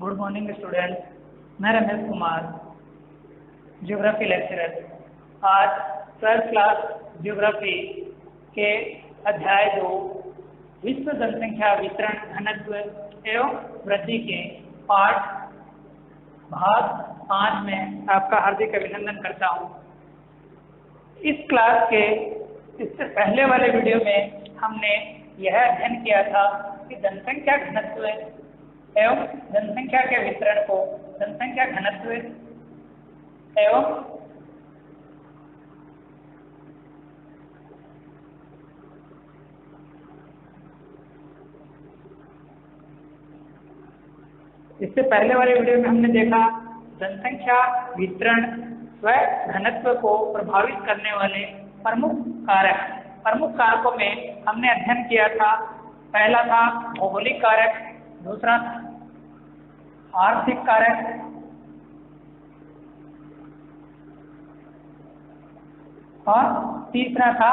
Good morning student, मैं Ramesh Kumar, geography lecturer. आज 12th class geography के अध्याय 2 विश्व जनसंख्या वितरण घनत्व एवं वृद्धि के पाठ भाग 5 में आपका हार्दिक अभिनंदन करता हूँ। इस क्लास के इससे पहले वाले वीडियो में हमने यह अध्ययन किया था कि जनसंख्या घनत्व एवं जनसंख्या के वितरण को जनसंख्या घनत्व एवं इससे पहले वाले वीडियो में हमने देखा जनसंख्या वितरण व घनत्व को प्रभावित करने वाले प्रमुख कारकों में हमने अध्ययन किया था। पहला था भौगोलिक कारक, दूसरा था आर्थिक कारक, और तीसरा था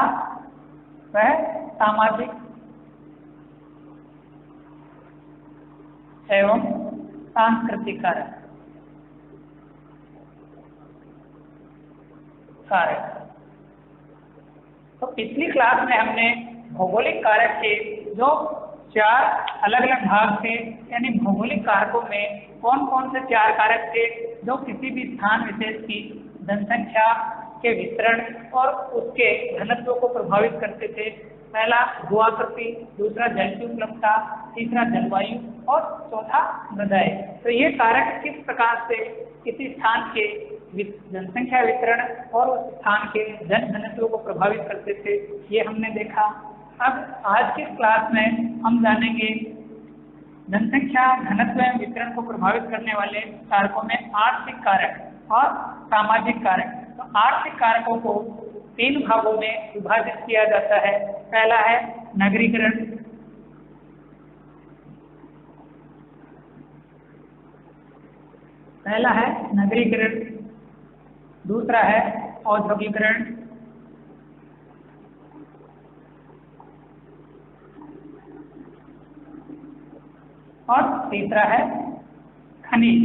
वह सामाजिक एवं सांस्कृतिक कारक। तो पिछली क्लास में हमने भौगोलिक कारक के जो 4 अलग अलग भाग थे, यानी भौगोलिक कारकों में कौन कौन से 4 कारक थे जो किसी भी स्थान विशेष की जनसंख्या के वितरण और उसके घनत्व को प्रभावित करते थे। पहला भूआकृति, दूसरा जल की उपलब्धता, तीसरा जलवायु और चौथा मृदाएं। तो ये कारक किस प्रकार से किसी स्थान के जनसंख्या वितरण और उस स्थान के जन घनत्व को प्रभावित करते थे, ये हमने देखा। अब आज की क्लास में हम जानेंगे जनसंख्या घनत्व एवं वितरण को प्रभावित करने वाले कारकों में आर्थिक कारक और सामाजिक कारक। तो आर्थिक कारकों को 3 भागों में विभाजित किया जाता है। पहला है नगरीकरण, दूसरा है औद्योगिकरण, और तीसरा है खनिज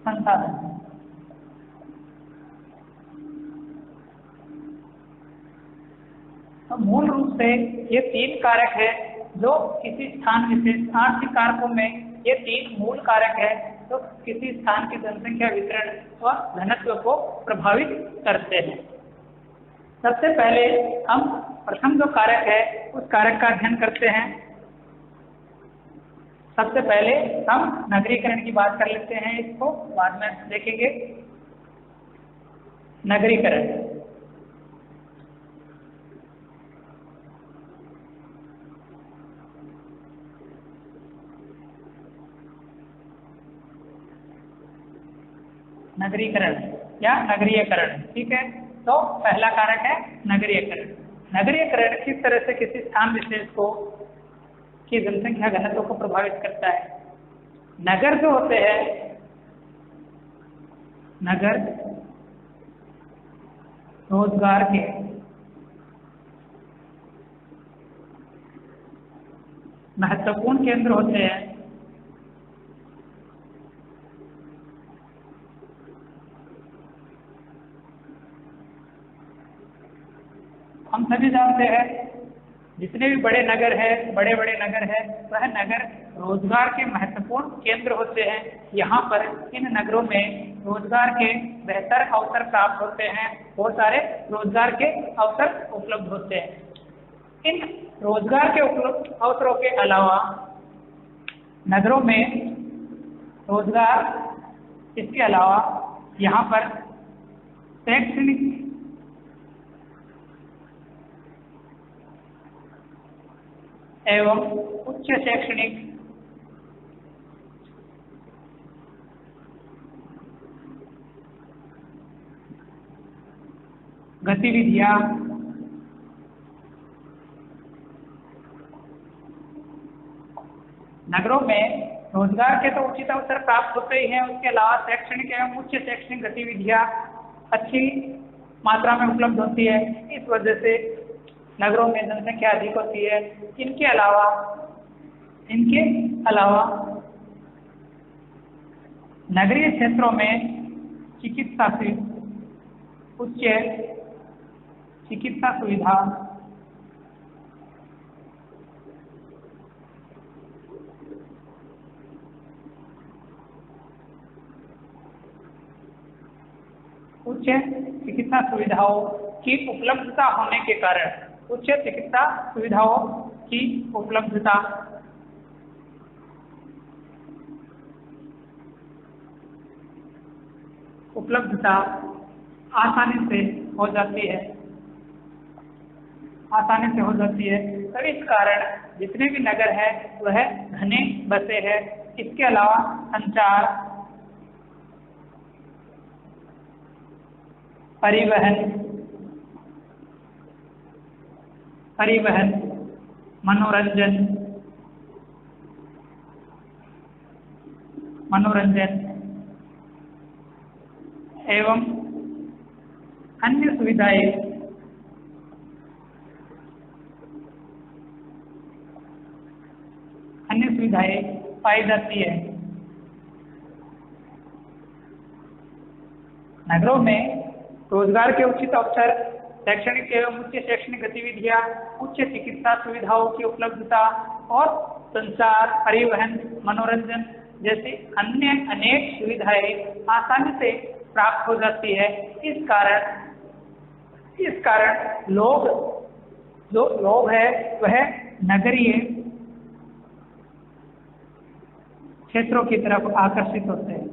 संसाधन। तो मूल रूप से ये 3 कारक है जो किसी स्थान विशेष आर्थिक कारकों में ये 3 मूल कारक है जो किसी स्थान की जनसंख्या वितरण और घनत्व को प्रभावित करते हैं। सबसे पहले हम प्रथम जो कारक है उस कारक का अध्ययन करते हैं। सबसे पहले हम नगरीकरण की बात कर लेते हैं, इसको बाद में देखेंगे। नगरीकरण या नगरीयकरण, ठीक है। तो पहला कारक है नगरीयकरण। नगरीयकरण किस तरह से किसी स्थान विशेष को की जनसंख्या घनत्व को प्रभावित करता है। नगर जो होते हैं, नगर रोजगार के महत्वपूर्ण केंद्र होते हैं। हम सभी जानते हैं जितने भी बड़े नगर हैं, बड़े नगर हैं, वह नगर रोजगार के महत्वपूर्ण केंद्र होते हैं। यहाँ पर इन नगरों में रोजगार के बेहतर अवसर प्राप्त होते हैं, बहुत सारे रोजगार के अवसर उपलब्ध होते हैं। इन रोजगार के उपलब्ध अवसरों के अलावा नगरों में रोजगार इसके अलावा यहाँ पर शैक्षणिक एवं उच्च शैक्षणिक गतिविधियां नगरों में रोजगार के तो उचित अवसर प्राप्त होते ही हैं, उसके अलावा शैक्षणिक एवं उच्च शैक्षणिक गतिविधियां अच्छी मात्रा में उपलब्ध होती है। इस वजह से नगरों में जनसंख्या अधिक होती है। इनके अलावा इनके अलावा नगरीय क्षेत्रों में चिकित्सा से उच्च चिकित्सा सुविधा उच्च चिकित्सा सुविधाओं की उपलब्धता होने के कारण उच्च चिकित्सा सुविधाओं की उपलब्धता आसानी से हो जाती है तो इस कारण जितने भी नगर है वह घने बसे हैं। इसके अलावा संचार, परिवहन, मनोरंजन एवं अन्य सुविधाएं पाई जाती है। नगरों में रोजगार के उचित अवसर, शैक्षणिक एवं उच्च शैक्षणिक गतिविधियां, उच्च चिकित्सा सुविधाओं की उपलब्धता और संचार, परिवहन, मनोरंजन जैसी अन्य अनेक सुविधाएं आसानी से प्राप्त हो जाती है। इस कारण लोग है वह नगरीय क्षेत्रों की तरफ आकर्षित होते हैं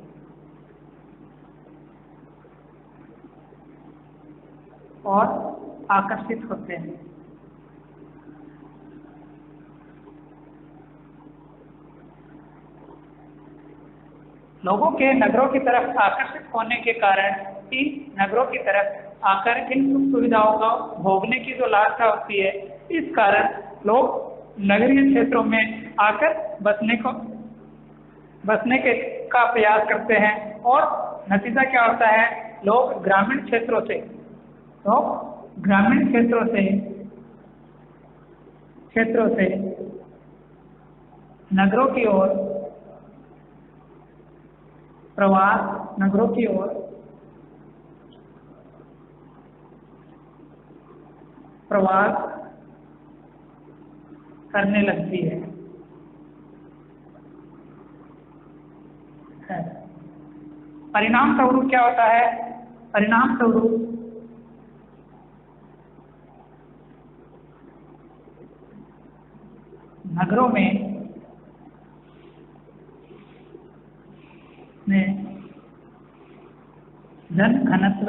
लोगों के नगरों की तरफ आकर्षित होने के कारण इन नगरों की तरफ आकर इन सुख सुविधाओं का भोगने की जो लालसा होती है, इस कारण लोग नगरीय क्षेत्रों में आकर बसने का प्रयास करते हैं और नतीजा क्या होता है, लोग ग्रामीण क्षेत्रों से नगरों की ओर प्रवास करने लगती है। परिणाम स्वरूप क्या होता है? परिणाम स्वरूप नगरों में जन घनत्व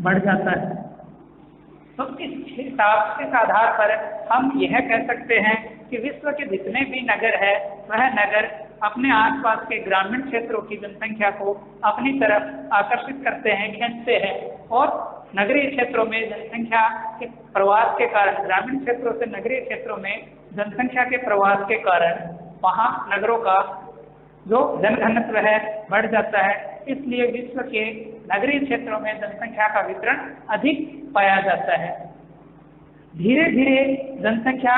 बढ़ जाता है। तो इस आधार पर हम यह कह सकते हैं कि विश्व के जितने भी नगर है वह नगर अपने आसपास के ग्रामीण क्षेत्रों की जनसंख्या को अपनी तरफ आकर्षित करते हैं, खींचते हैं और नगरीय क्षेत्रों में जनसंख्या के प्रवास के कारण, ग्रामीण क्षेत्रों से नगरीय क्षेत्रों में जनसंख्या के प्रवास के कारण वहाँ नगरों का जो जनघनत्व है बढ़ जाता है। इसलिए विश्व के नगरीय क्षेत्रों में जनसंख्या का वितरण अधिक पाया जाता है। धीरे धीरे जनसंख्या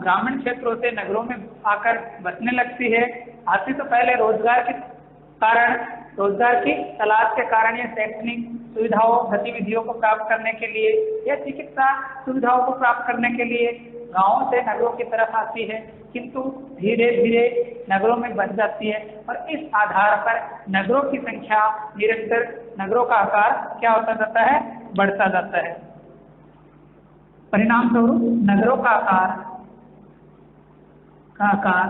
ग्रामीण क्षेत्रों से नगरों में आकर बसने लगती है। आती तो पहले रोजगार की तलाश के कारण या शैक्षणिक सुविधाओं, गतिविधियों को प्राप्त करने के लिए या चिकित्सा सुविधाओं को प्राप्त करने के लिए गांवों से नगरों की तरफ आती है, किंतु धीरे धीरे नगरों में बस जाती है और इस आधार पर नगरों की संख्या निरंतर, नगरों का आकार क्या होता जाता है? बढ़ता जाता है। परिणाम स्वरूप नगरों का आकार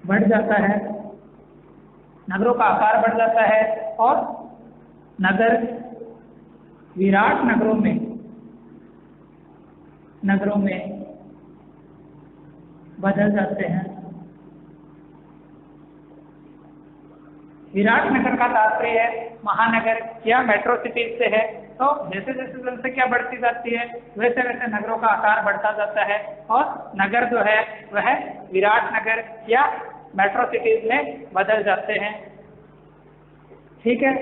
बढ़ जाता है, नगरों का आकार बढ़ जाता है और नगर विराट नगरों में बदल जाते हैं। विराट नगर का तात्पर्य महानगर या मेट्रो सिटीज से है। तो जैसे जैसे जनसंख्या बढ़ती जाती है वैसे वैसे नगरों का आकार बढ़ता जाता है और नगर जो है वह विराट नगर या मेट्रो सिटीज में बदल जाते हैं। ठीक है।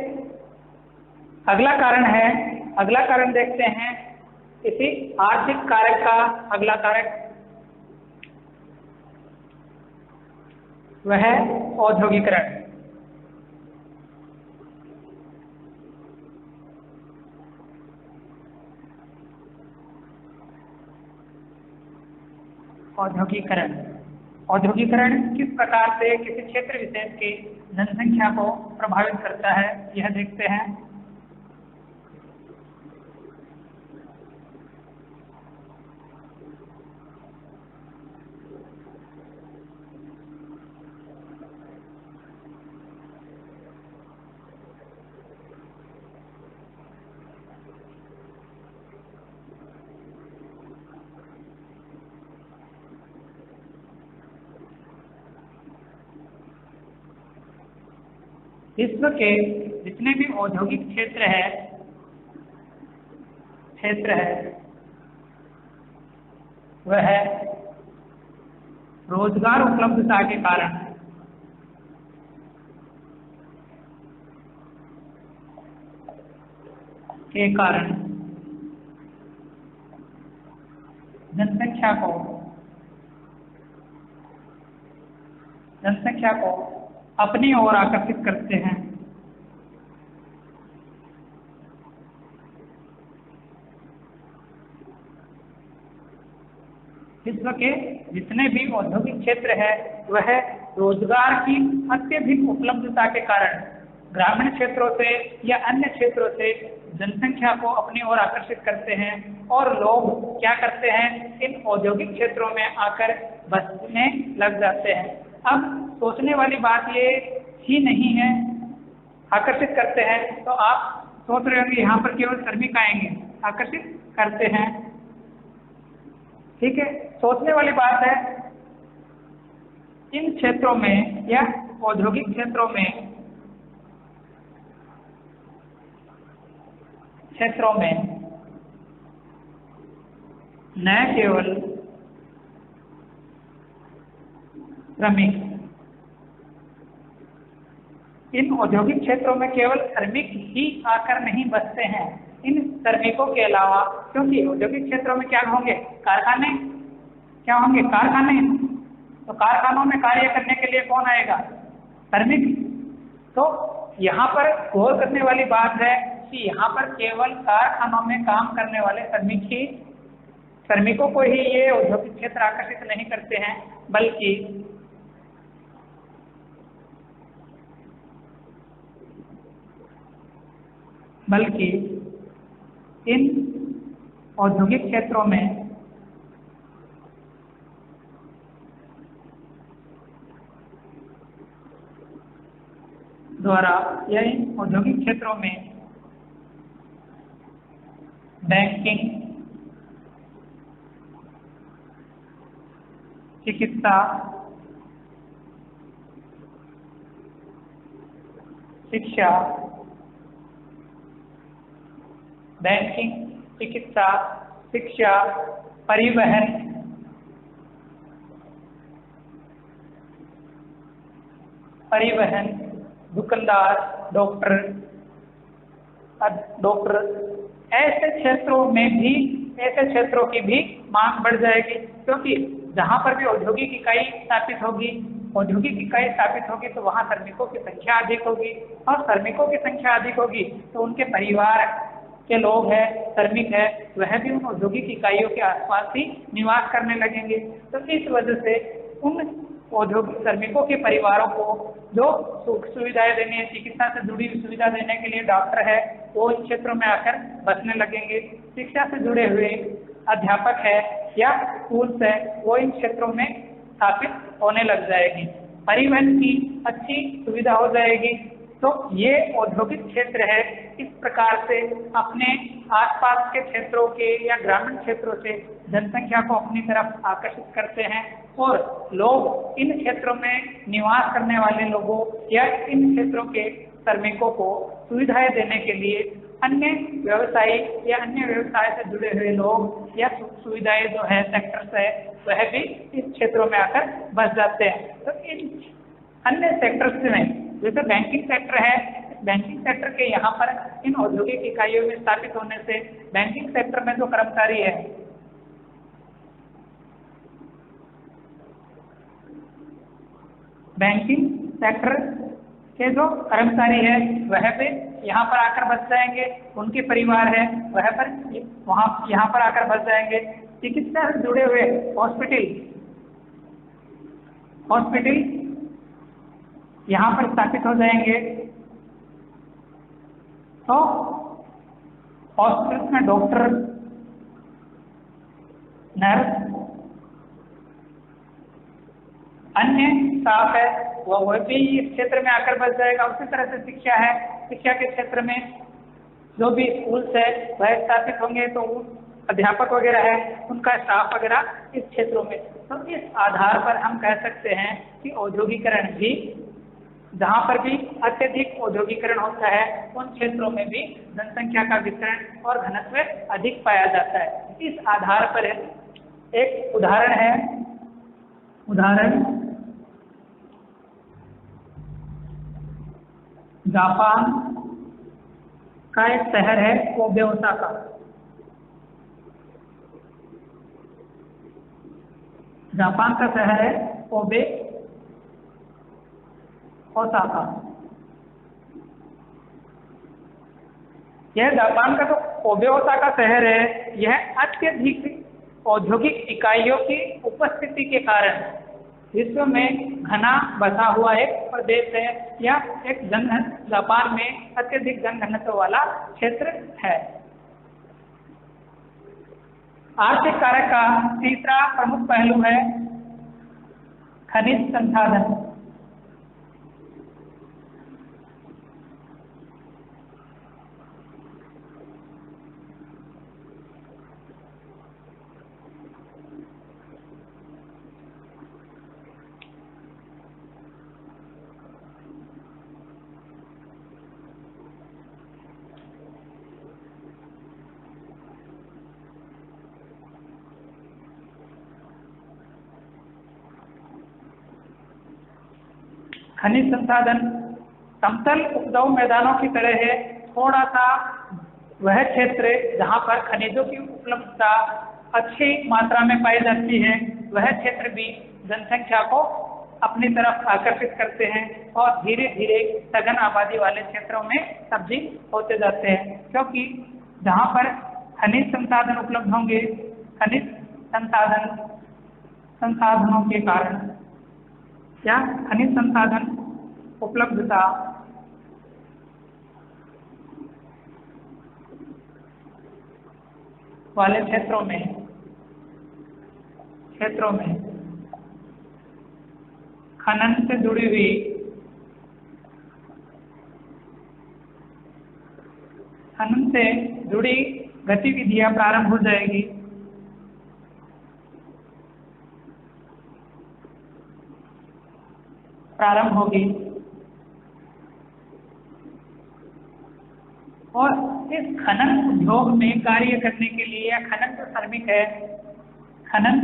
अगला कारण है अगला कारण देखते हैं इसी आर्थिक कारक का अगला कारक, वह है औद्योगिकरण। औद्योगिकरण औद्योगिकरण किस प्रकार से किसी क्षेत्र विशेष की जनसंख्या को प्रभावित करता है, यह देखते हैं। विश्व के जितने भी औद्योगिक क्षेत्र है वह रोजगार उपलब्धता के कारण जनसंख्या को अपनी ओर आकर्षित करते हैं। विश्व के जितने भी औद्योगिक क्षेत्र है वह रोजगार की अत्यधिक उपलब्धता के कारण ग्रामीण क्षेत्रों से या अन्य क्षेत्रों से जनसंख्या को अपनी ओर आकर्षित करते हैं और लोग क्या करते हैं, इन औद्योगिक क्षेत्रों में आकर बसने लग जाते हैं। अब सोचने वाली बात ये ही नहीं है, आकर्षित करते हैं तो आप सोच रहे होंगे यहाँ पर केवल श्रमिक आएंगे, आकर्षित करते हैं, ठीक है। सोचने वाली बात है, इन क्षेत्रों में या औद्योगिक क्षेत्रों में न केवल श्रमिक, इन औद्योगिक क्षेत्रों में केवल श्रमिक ही आकर नहीं बसते हैं, इन श्रमिकों के अलावा, क्योंकि औद्योगिक क्षेत्रों में क्या होंगे, कारखाने, क्या होंगे, कारखाने, तो कारखानों में कार्य करने के लिए कौन आएगा, श्रमिक। तो यहाँ पर गौर करने वाली बात है कि यहाँ पर केवल कारखानों में काम करने वाले श्रमिकों को ही ये औद्योगिक क्षेत्र आकर्षित नहीं करते हैं, बल्कि इन औद्योगिक क्षेत्रों में द्वारा या इन औद्योगिक क्षेत्रों में बैंकिंग, चिकित्सा, शिक्षा, बैंकिंग, चिकित्सा, शिक्षा, परिवहन, दुकानदार, डॉक्टर, ऐसे क्षेत्रों की भी मांग बढ़ जाएगी, क्योंकि जहाँ पर भी औद्योगिक इकाई स्थापित होगी तो वहाँ श्रमिकों की संख्या अधिक होगी, और श्रमिकों की संख्या अधिक होगी तो उनके परिवार के लोग हैं, श्रमिक है, वह भी उन औद्योगिक इकाइयों के आसपास ही निवास करने लगेंगे। तो इस वजह से उन औद्योगिक श्रमिकों के परिवारों को जो सुख सुविधाएं देनी है, चिकित्सा से जुड़ी सुविधा देने के लिए डॉक्टर है, वो इन क्षेत्रों में आकर बसने लगेंगे। शिक्षा से जुड़े हुए अध्यापक है या स्कूल्स है, वो इन क्षेत्रों में स्थापित होने लग जाएगी। परिवहन की अच्छी सुविधा हो जाएगी। तो ये औद्योगिक क्षेत्र है, इस प्रकार से अपने आसपास के क्षेत्रों के या ग्रामीण क्षेत्रों से जनसंख्या को अपनी तरफ आकर्षित करते हैं, और लोग इन क्षेत्रों में निवास करने वाले लोगों या इन क्षेत्रों के श्रमिकों को सुविधाएं देने के लिए अन्य व्यवसायी या अन्य व्यवसाय से जुड़े हुए लोग या सुविधाएं जो है सेक्टर्स है, वह भी इस क्षेत्रों में आकर बस जाते हैं। तो इन अन्य सेक्टर्स में जैसे बैंकिंग सेक्टर है, बैंकिंग सेक्टर के यहाँ पर इन औद्योगिक इकाइयों में स्थापित होने से बैंकिंग सेक्टर में जो कर्मचारी है, बैंकिंग सेक्टर के जो कर्मचारी है वह भी यहाँ पर आकर बस जाएंगे, उनके परिवार है वह पर यहाँ पर आकर बस जाएंगे। चिकित्सा से जुड़े हुए हॉस्पिटल यहाँ पर स्थापित हो जाएंगे। तो हॉस्पिटल में डॉक्टर, नर्स, अन्य स्टाफ है वह भी इस क्षेत्र में आकर बस जाएगा। उसी तरह से शिक्षा है, शिक्षा के क्षेत्र में जो भी स्कूल्स है वह स्थापित होंगे, तो अध्यापक वगैरह है उनका स्टाफ वगैरह इस क्षेत्रों में। तो इस आधार पर हम कह सकते हैं कि औद्योगिकरण भी, जहाँ पर भी अत्यधिक औद्योगिकरण होता है उन क्षेत्रों में भी जनसंख्या का वितरण और घनत्व अधिक पाया जाता है। इस आधार पर एक उदाहरण है, जापान का एक शहर है कोबे, ओसाका। जापान का शहर है कोबे, ओसाका। यह जापान का जो कोबे, ओसाका शहर है, यह अत्यधिक औद्योगिक इकाइयों की उपस्थिति के कारण विश्व में घना बसा हुआ एक प्रदेश है, या एक जापान में अत्यधिक जनघनत्व वाला क्षेत्र है। आर्थिक कारक का तीसरा प्रमुख पहलू है खनिज संसाधन। खनिज संसाधन समतल उपजाऊ मैदानों की तरह है, थोड़ा सा वह क्षेत्र जहाँ पर खनिजों की उपलब्धता अच्छी मात्रा में पाई जाती है, वह क्षेत्र भी जनसंख्या को अपनी तरफ आकर्षित करते हैं और धीरे धीरे सघन आबादी वाले क्षेत्रों में तब्दील होते जाते हैं। क्योंकि जहाँ पर खनिज संसाधन उपलब्ध होंगे, खनिज संसाधनों के कारण या खनिज संसाधन उपलब्धता वाले क्षेत्रों में खनन से जुड़ी हुई गतिविधियां प्रारंभ हो जाएगी। और इस खनन उद्योग में कार्य करने के लिए या खनन जो श्रमिक है, खनन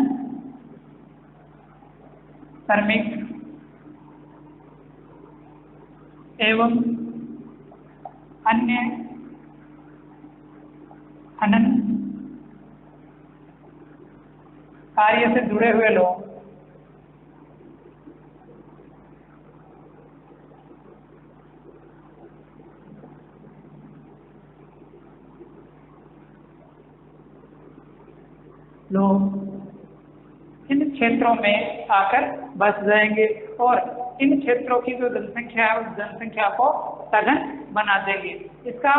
श्रमिक एवं अन्य खनन कार्य से जुड़े हुए लोग इन क्षेत्रों में आकर बस जाएंगे और इन क्षेत्रों की जो जनसंख्या है उस जनसंख्या को सघन बना देंगे। इसका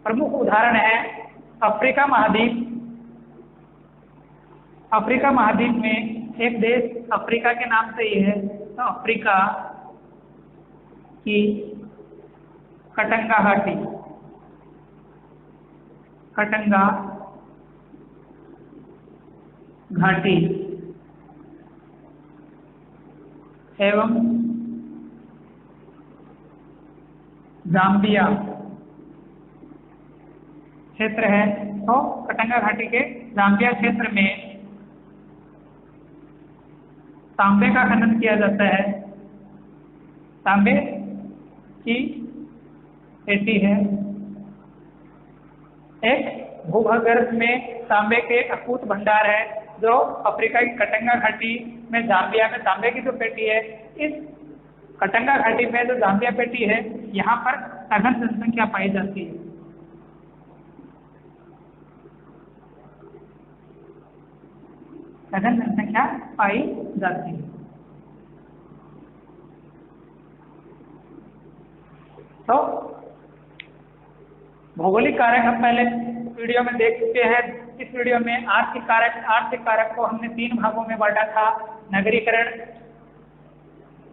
प्रमुख उदाहरण है अफ्रीका महाद्वीप। अफ्रीका महाद्वीप में एक देश अफ्रीका के नाम से ही है, तो अफ्रीका की कटंगा घाटी एवं जाम्बिया क्षेत्र है। तो कटंगा घाटी के जाम्बिया क्षेत्र में तांबे का खनन किया जाता है। तांबे की ऐसी है। एक भूगर्भ में तांबे के अकूत भंडार है जो अफ्रीका की कटंगा घाटी में जाम्बिया में तांबे की जो पेटी है, इस कटंगा घाटी में जो जाम्बिया पेटी है यहाँ पर सघन जनसंख्या पाई जाती है। सघन जनसंख्या पाई जाती है। तो भौगोलिक कारक हम पहले वीडियो में देख चुके हैं। इस वीडियो में आर्थिक कारक को हमने 3 भागों में बांटा था।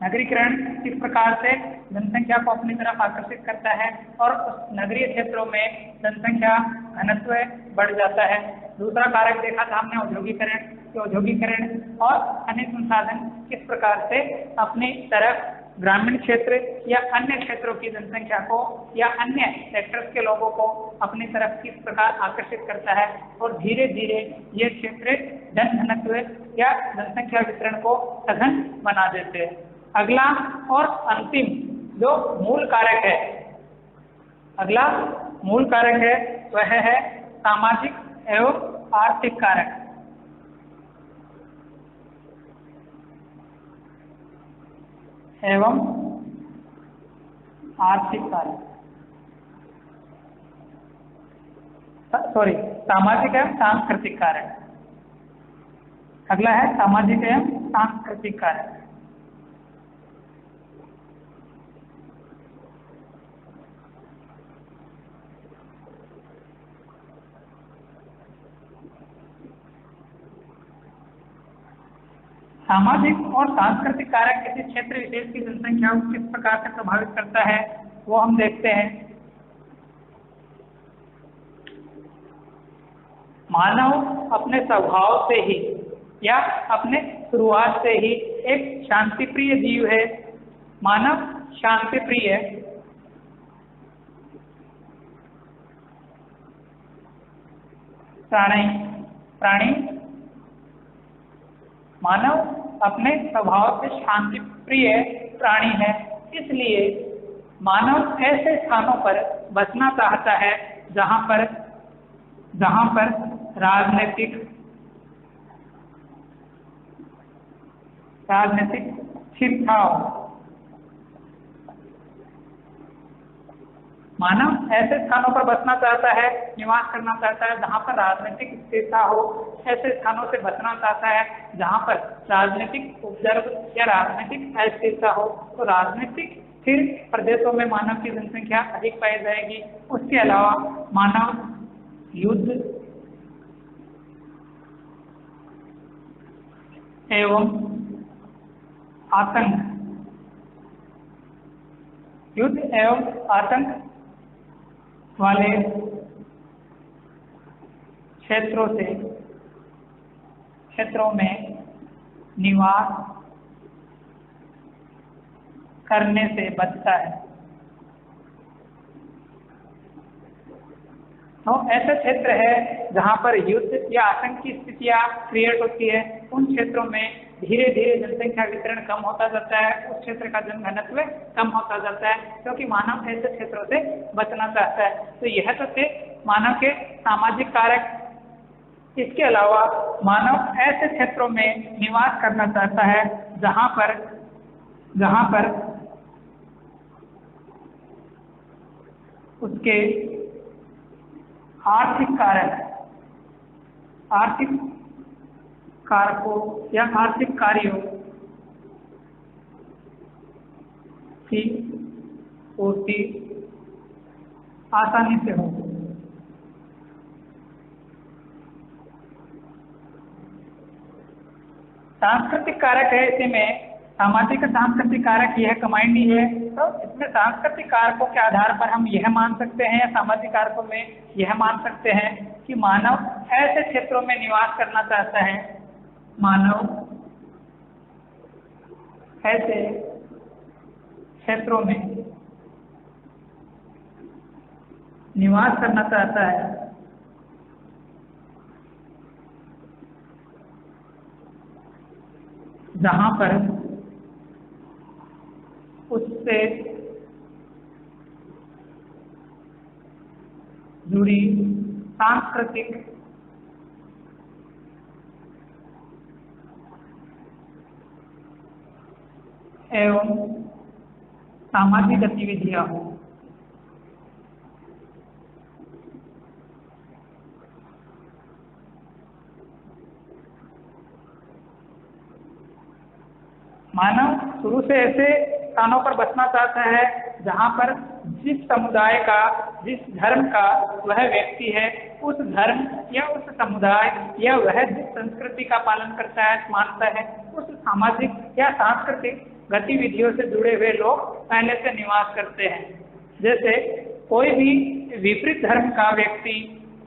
नगरीकरण किस प्रकार से जनसंख्या को अपनी तरफ आकर्षित करता है और उस नगरीय क्षेत्रों में जनसंख्या घनत्व बढ़ जाता है। दूसरा कारक देखा था हमने औद्योगिकरण और खनिज संसाधन किस प्रकार से अपनी तरफ ग्रामीण क्षेत्र या अन्य क्षेत्रों की जनसंख्या को या अन्य सेक्टर्स के लोगों को अपनी तरफ किस प्रकार आकर्षित करता है और धीरे धीरे ये क्षेत्र जनघनत्व या जनसंख्या वितरण को सघन बना देते हैं। अगला और अंतिम जो मूल कारक है वह है सामाजिक एवं आर्थिक कारक। सामाजिक एवं सांस्कृतिक कारक। अगला है सामाजिक एवं सांस्कृतिक कारक। सामाजिक और सांस्कृतिक कारक किसी क्षेत्र विशेष की जनसंख्या को किस प्रकार से प्रभावित करता है वो हम देखते हैं। मानव अपने स्वभाव से ही या अपने शुरुआत से ही एक शांतिप्रिय जीव है। मानव शांतिप्रिय प्राणी मानव अपने स्वभाव से शांतिप्रिय प्राणी है। इसलिए मानव ऐसे स्थानों पर बसना चाहता है जहाँ पर राजनीतिक स्थिरता हो। मानव ऐसे स्थानों पर बसना चाहता है, निवास करना चाहता है जहाँ पर राजनीतिक स्थिरता हो। ऐसे स्थानों से बचना चाहता है जहाँ पर राजनीतिक उपद्रव या राजनीतिक अस्थिरता हो। तो राजनीतिक स्थिर प्रदेशों में मानव की जनसंख्या अधिक पाई जाएगी। उसके अलावा मानव युद्ध एवं आतंक वाले क्षेत्रों में निवास करने से बचता है। तो ऐसे क्षेत्र है जहाँ पर युद्ध या आतंक की स्थितियाँ क्रिएट होती है। उन क्षेत्रों में धीरे धीरे जनसंख्या वितरण कम होता जाता है, उस क्षेत्र का जनघनत्व कम होता जाता है, क्योंकि मानव ऐसे क्षेत्रों से बचना चाहता है। तो यह तो थे मानव के सामाजिक कारक। इसके अलावा मानव ऐसे क्षेत्रों में निवास करना चाहता है जहाँ पर उसके आर्थिक कारकों या आर्थिक कार्यों की पूर्ति आसानी से हो। सांस्कृतिक कारक है, इसी में सामाजिक सांस्कृतिक कारक यह कमांडी है। तो इसमें सांस्कृतिक कारकों के आधार पर हम यह मान सकते हैं या सामाजिक कारकों में यह मान सकते हैं कि मानव ऐसे क्षेत्रों में निवास करना चाहता है। मानव ऐसे क्षेत्रों में निवास करना चाहता है जहाँ पर उससे जुड़ी सांस्कृतिक एवं सामाजिक गतिविधियां हो। मानव शुरू से ऐसे स्थानों पर बसना चाहता है जहाँ पर जिस समुदाय का, जिस धर्म का वह व्यक्ति है, उस धर्म या उस समुदाय या वह जिस संस्कृति का पालन करता है, मानता है, उस सामाजिक या सांस्कृतिक गतिविधियों से जुड़े हुए लोग पहले से निवास करते हैं। जैसे कोई भी विपरीत धर्म का व्यक्ति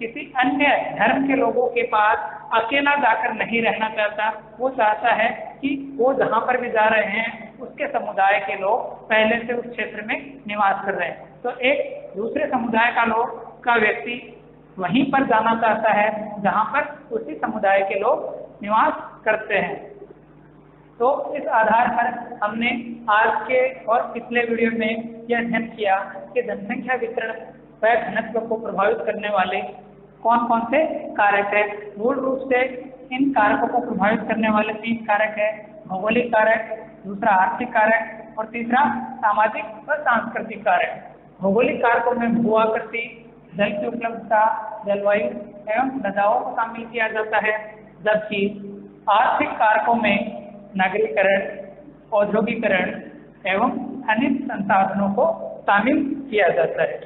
किसी अन्य धर्म के लोगों के पास अकेला जाकर नहीं रहना चाहता, वो चाहता है कि वो जहाँ पर भी जा रहे हैं उसके समुदाय के लोग पहले से उस क्षेत्र में निवास कर रहे हैं, तो एक दूसरे समुदाय का व्यक्ति वहीं पर जाना चाहता है जहाँ पर उसी समुदाय के लोग निवास करते हैं। तो इस आधार पर हमने आज के और पिछले वीडियो में यह अध्ययन किया कि जनसंख्या वितरण व घनत्व को प्रभावित करने वाले कौन कौन से कारक है। मूल रूप से इन कारकों को प्रभावित करने वाले 3 कारक है, भौगोलिक कारक, दूसरा आर्थिक कारक और तीसरा सामाजिक व सांस्कृतिक कारक। भौगोलिक कारकों में भू आकृति, जल की उपलब्धता, जलवायु एवं मृदाओं को शामिल किया जाता है, जबकि आर्थिक कारकों में नगरीकरण, औद्योगिकरण एवं खनिज संसाधनों को शामिल किया जाता है।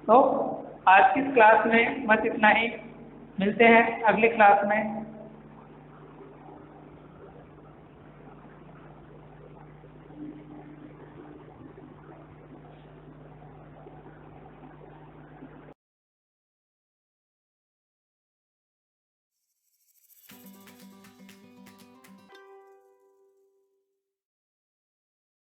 तो आज की क्लास में बस इतना ही, मिलते हैं अगली क्लास में।